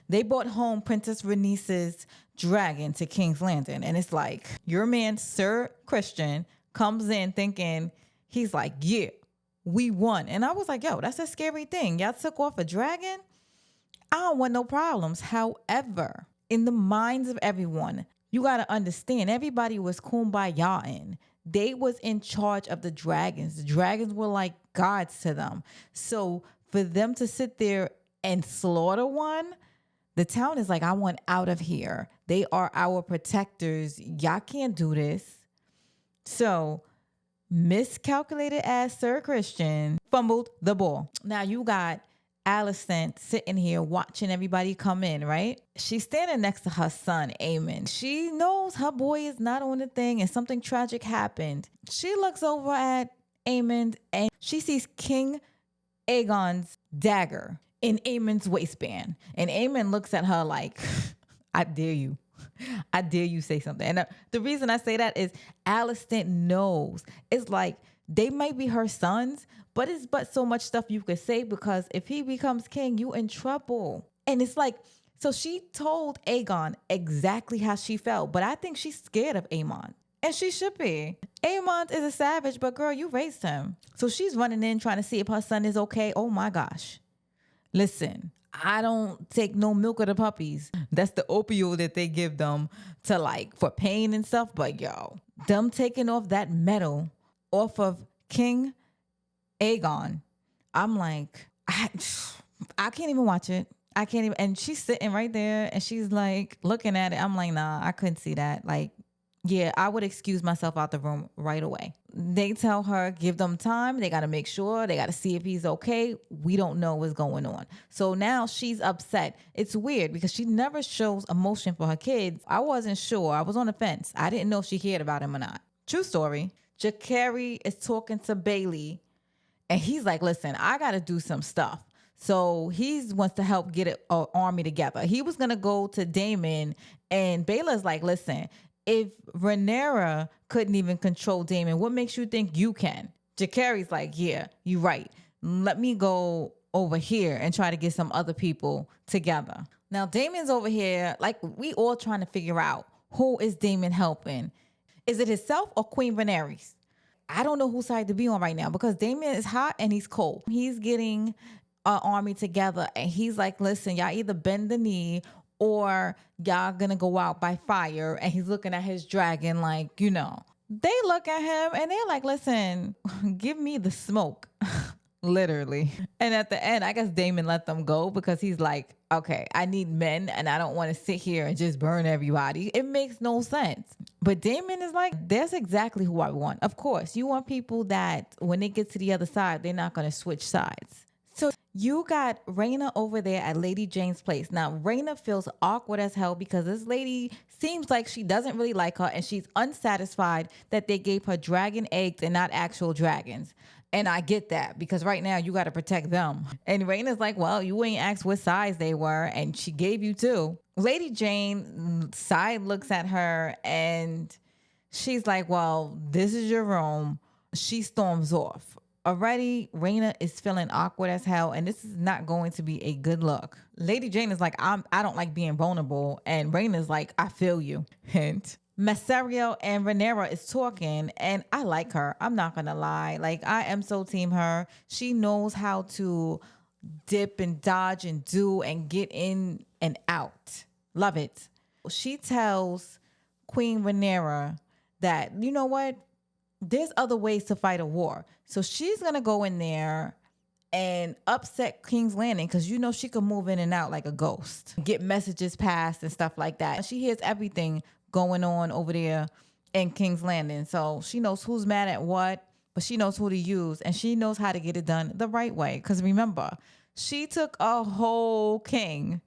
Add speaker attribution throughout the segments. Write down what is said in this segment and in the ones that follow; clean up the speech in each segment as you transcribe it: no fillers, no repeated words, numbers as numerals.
Speaker 1: They brought home Princess Rhaenyra's dragon to King's Landing. And it's like, your man, Sir Christian, comes in thinking, he's like, yeah, we won. And I was like, yo, that's a scary thing. Y'all took off a dragon? I don't want no problems. However, in the minds of everyone, you got to understand, everybody was kumbayaing. They was in charge of the dragons. The dragons were like gods to them. So for them to sit there and slaughter one, the town is like, I want out of here. They are our protectors. Y'all can't do this. So miscalculated as Sir Christian fumbled the ball. Now you got Alicent sitting here watching everybody come in, right? She's standing next to her son, Aemond. She knows her boy is not on the thing and something tragic happened. She looks over at Aemond and she sees King Aegon's dagger in Aemond's waistband. And Aemond looks at her like, I dare you. I dare you say something. And the reason I say that is Alicent knows. It's like they might be her sons, but it's but so much stuff you could say because if he becomes king, you in trouble. And it's like, so she told Aegon exactly how she felt, but I think she's scared of Aemond. And she should be. Aemond is a savage, but girl, you raised him. So she's running in trying to see if her son is okay. Oh my gosh. Listen, I don't take no milk of the puppies. That's the opioid that they give them to like for pain and stuff. But yo, them taking off that metal off of King Aegon, I'm like, I can't even watch it. I can't even. And she's sitting right there and she's like looking at it. I'm like, nah, I couldn't see that. Like, yeah, I would excuse myself out the room right away. They tell her, give them time. They got to make sure. They got to see if he's okay. We don't know what's going on. So now she's upset. It's weird because she never shows emotion for her kids. I wasn't sure. I was on the fence. I didn't know if she cared about him or not. True story. Ja'Carry is talking to Bailey and he's like, listen, I got to do some stuff. So he wants to help get an army together. He was going to go to Daemon and Baela's like, listen, if Rhaenyra couldn't even control Daemon, what makes you think you can? Ja'Carry's like, yeah, you're right. Let me go over here and try to get some other people together. Now, Daemon's over here, like we all trying to figure out who is Daemon helping. Is it himself or Queen Rhaenyra? I don't know whose side to be on right now because Daemon is hot and he's cold. He's getting an army together and he's like, listen, y'all either bend the knee or y'all gonna go out by fire. And he's looking at his dragon like, you know. They look at him and they're like, listen, give me the smoke. Literally. And at the end, I guess Daemon let them go because he's like, okay, I need men and I don't want to sit here and just burn everybody. It makes no sense. But Daemon is like, that's exactly who I want. Of course, you want people that when they get to the other side, they're not going to switch sides. So you got Rhaenyra over there at Lady Jane's place. Now, Rhaenyra feels awkward as hell because this lady seems like she doesn't really like her and she's unsatisfied that they gave her dragon eggs and not actual dragons. And I get that because right now you got to protect them. And Rhaenyra's like, well, you ain't asked what size they were and she gave you two. Lady Jane side looks at her and she's like, well, this is your room. She storms off. Already, Rhaenyra is feeling awkward as hell, and this is not going to be a good look. Lady Jane is like, I don't like being vulnerable, and Rhaenyra's like, I feel you. Hint. Messerio and Rhaenyra is talking, and I like her. I'm not gonna lie. Like, I am so team her. She knows how to dip and dodge and do and get in and out. Love it. She tells Queen Rhaenyra that, you know what? There's other ways to fight a war. So she's going to go in there and upset King's Landing because, you know, she can move in and out like a ghost, get messages passed and stuff like that. She hears everything going on over there in King's Landing. So she knows who's mad at what, but she knows who to use and she knows how to get it done the right way. Because remember, she took a whole king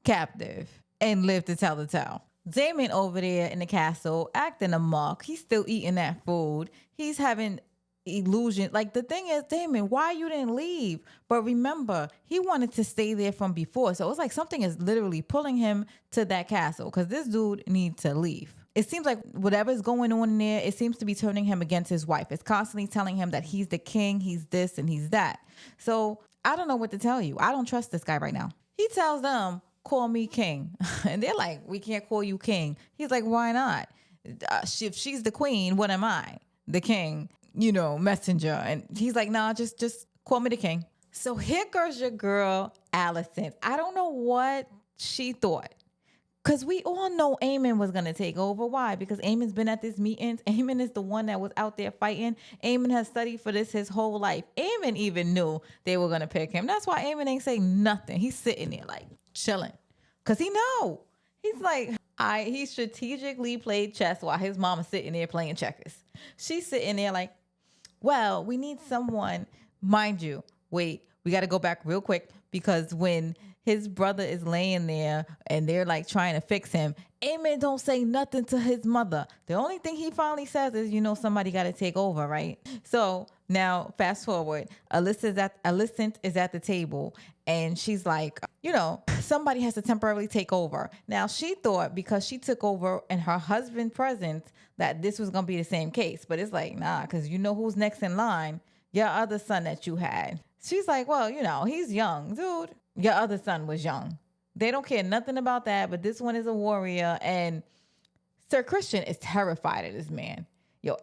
Speaker 1: captive and lived to tell the tale. Daemon over there in the castle acting a muck. He's still eating that food. He's having illusion. Like the thing is, Daemon, why you didn't leave? But remember, he wanted to stay there from before. So it's like something is literally pulling him to that castle because this dude needs to leave. It seems like whatever's going on in there, it seems to be turning him against his wife. It's constantly telling him that he's the king, he's this and he's that. So I don't know what to tell you. I don't trust this guy right now. He tells them, call me king. And they're like, we can't call you king. He's like, why not? If she's the queen, what am I? The king, messenger. And he's like, nah, just call me the king. So here goes your girl, Allison. I don't know what she thought. Because we all know Aemond was going to take over. Why? Because Aemond's been at this meetings. Aemond is the one that was out there fighting. Aemond has studied for this his whole life. Aemond even knew they were going to pick him. That's why Aemond ain't say nothing. He's sitting there like chilling. Because he know. He's like, he strategically played chess while his mama's sitting there playing checkers. She's sitting there like, well, we need someone. Mind you, wait, we got to go back real quick because when his brother is laying there and they're like trying to fix him, Aemond don't say nothing to his mother. The only thing he finally says is, somebody got to take over, right? So now fast forward, Alicent is at the table and she's like, somebody has to temporarily take over. Now she thought because she took over in her husband's presence that this was going to be the same case. But it's like, nah, because who's next in line? Your other son that you had. She's like, well, he's young, dude. Your other son was young. They don't care nothing about that, but this one is a warrior. And Sir Christian is terrified of this man.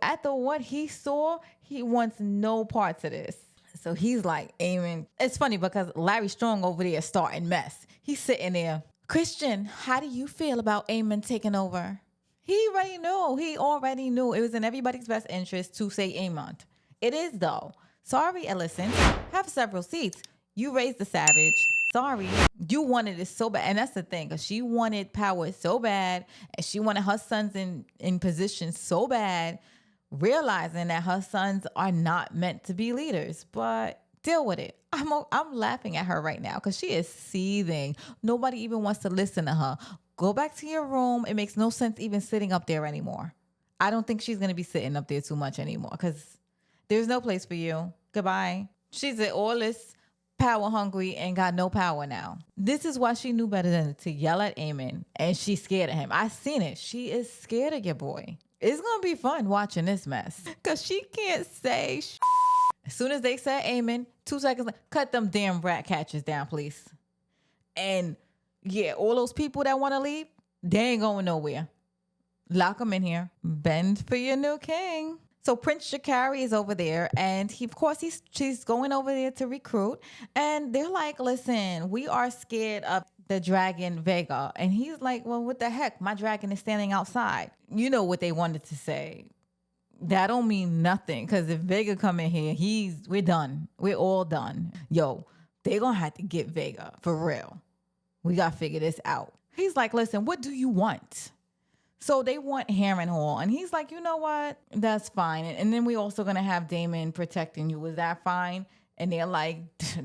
Speaker 1: After what he saw, he wants no parts of this. So he's like, Aemond. It's funny because Larry Strong over there is starting mess. He's sitting there. Christian, how do you feel about Aemond taking over? He already knew. It was in everybody's best interest to say Aemond. It is, though. Sorry, Alicent. Have several seats. You raised the savage. Sorry. You wanted it so bad. And that's the thing, because she wanted power so bad, and she wanted her sons in position so bad, realizing that her sons are not meant to be leaders. But deal with it. I'm laughing at her right now because she is seething. Nobody even wants to listen to her. Go back to your room. It makes no sense even sitting up there anymore. I don't think she's going to be sitting up there too much anymore because there's no place for you. Goodbye. She's all this power hungry and got no power now. This is why she knew better than to yell at Aemond, and she's scared of him. I seen it. She is scared of your boy. It's going to be fun watching this mess because she can't say As soon as they said Aemond, 2 seconds later, cut them damn rat catchers down, please. And yeah, all those people that want to leave, they ain't going nowhere. Lock them in here. Bend for your new king. So Prince Jakari is over there, and she's going over there to recruit. And they're like, listen, we are scared of the dragon Vega. And he's like, well, what the heck? My dragon is standing outside. You know what they wanted to say. That don't mean nothing, because if Vega come in here, we're done. We're all done. Yo, they gonna have to get Vega, for real. We gotta figure this out. He's like, listen, what do you want? So they want Harrenhal. And he's like, you know what? That's fine. And then we also going to have Daemon protecting you. Is that fine? And they're like,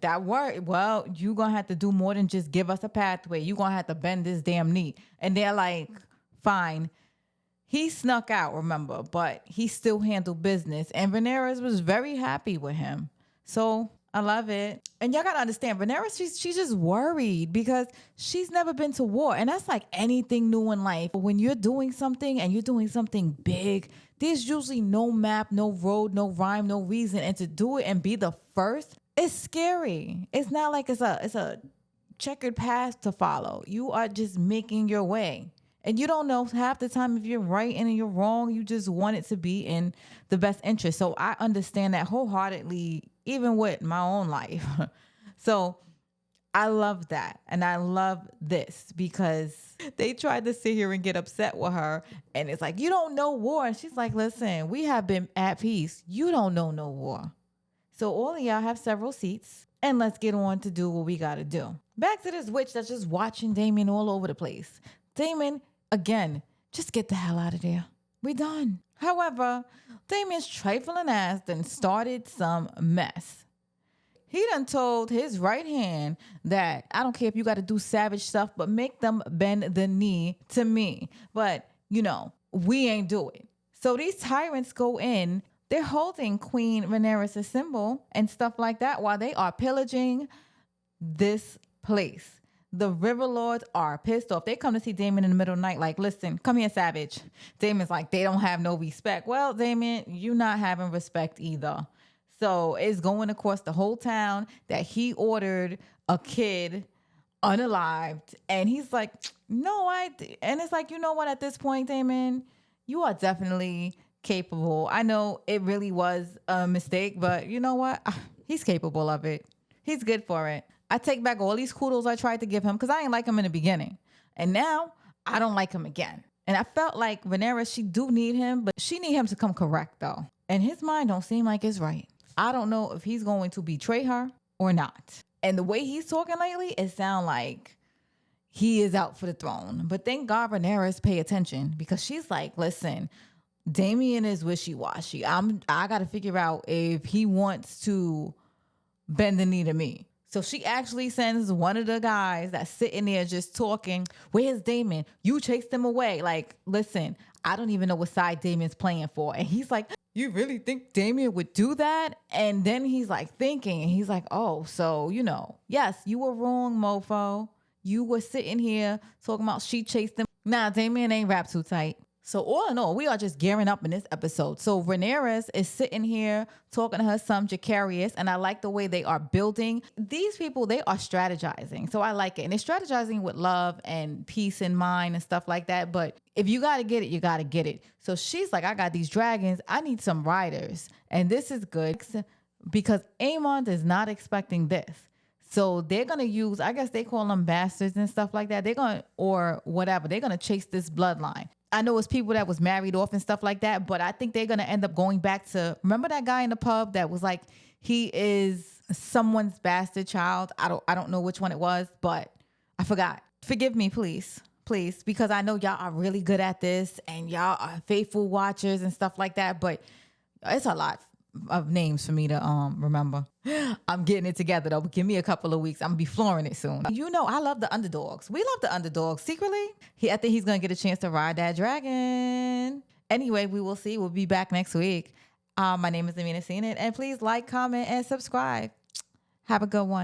Speaker 1: that work. Well, you're going to have to do more than just give us a pathway. You're going to have to bend this damn knee. And they're like, fine. He snuck out, remember, but he still handled business. And Rhaenyra was very happy with him. So I love it. And y'all got to understand, Rhaenyra, she's just worried because she's never been to war. And that's like anything new in life. But when you're doing something and you're doing something big, there's usually no map, no road, no rhyme, no reason. And to do it and be the first, it's scary. It's not like it's a checkered path to follow. You are just making your way. And you don't know half the time if you're right and you're wrong. You just want it to be in the best interest. So I understand that wholeheartedly, even with my own life. So I love that. And I love this because they tried to sit here and get upset with her. And it's like, you don't know war. And she's like, listen, we have been at peace. You don't know no war. So all of y'all have several seats. And let's get on to do what we got to do. Back to this witch that's just watching Daemon all over the place. Daemon, again, just get the hell out of there. We done. However, Daemon's trifling ass done started some mess. He done told his right hand that I don't care if you got to do savage stuff, but make them bend the knee to me. But, we ain't do it. So these tyrants go in. They're holding Queen Rhaenyra's symbol and stuff like that while they are pillaging this place. The River Lords are pissed off. They come to see Daemon in the middle of the night like, listen, come here, savage. Daemon's like, they don't have no respect. Well, Daemon, you not having respect either. So it's going across the whole town that he ordered a kid unalived. And he's like, no, and it's like, you know what, at this point, Damon, you are definitely capable. I know it really was a mistake, but you know what? He's capable of it. He's good for it. I take back all these kudos I tried to give him because I didn't like him in the beginning. And now I don't like him again. And I felt like Rhaenyra, she do need him, but she need him to come correct though. And his mind don't seem like it's right. I don't know if he's going to betray her or not. And the way he's talking lately, it sounds like he is out for the throne. But thank God Rhaenyra's pay attention because she's like, listen, Damien is wishy-washy. I got to figure out if he wants to bend the knee to me. So she actually sends one of the guys that's sitting there just talking. Where's Damon? You chased him away. Like, listen, I don't even know what side Damon's playing for. And he's like, you really think Damien would do that? And then he's like thinking, and he's like, oh, so, yes, you were wrong, mofo. You were sitting here talking about she chased him. Nah, Damien ain't wrapped too tight. So all in all, we are just gearing up in this episode. So Rhaenyra is sitting here talking to her son Jacaerys, and I like the way they are building. These people, they are strategizing. So I like it. And they're strategizing with love and peace in mind and stuff like that. But if you got to get it, you got to get it. So she's like, I got these dragons. I need some riders. And this is good because Aemond is not expecting this. So they're going to use, I guess they call them bastards and stuff like that. Or whatever. They're going to chase this bloodline. I know it's people that was married off and stuff like that, but I think they're going to end up going back to, remember that guy in the pub that was like, he is someone's bastard child. I don't know which one it was, but I forgot. Forgive me, please, because I know y'all are really good at this and y'all are faithful watchers and stuff like that, but it's a lot of names for me to remember. I'm getting it together though. Give me a couple of weeks. I'm gonna be flooring it soon. I love the underdogs. We love the underdogs. Secretly, I think he's gonna get a chance to ride that dragon. Anyway, we will see. We'll be back next week. My name is Amina Seen It, and please like, comment, and subscribe. Have a good one.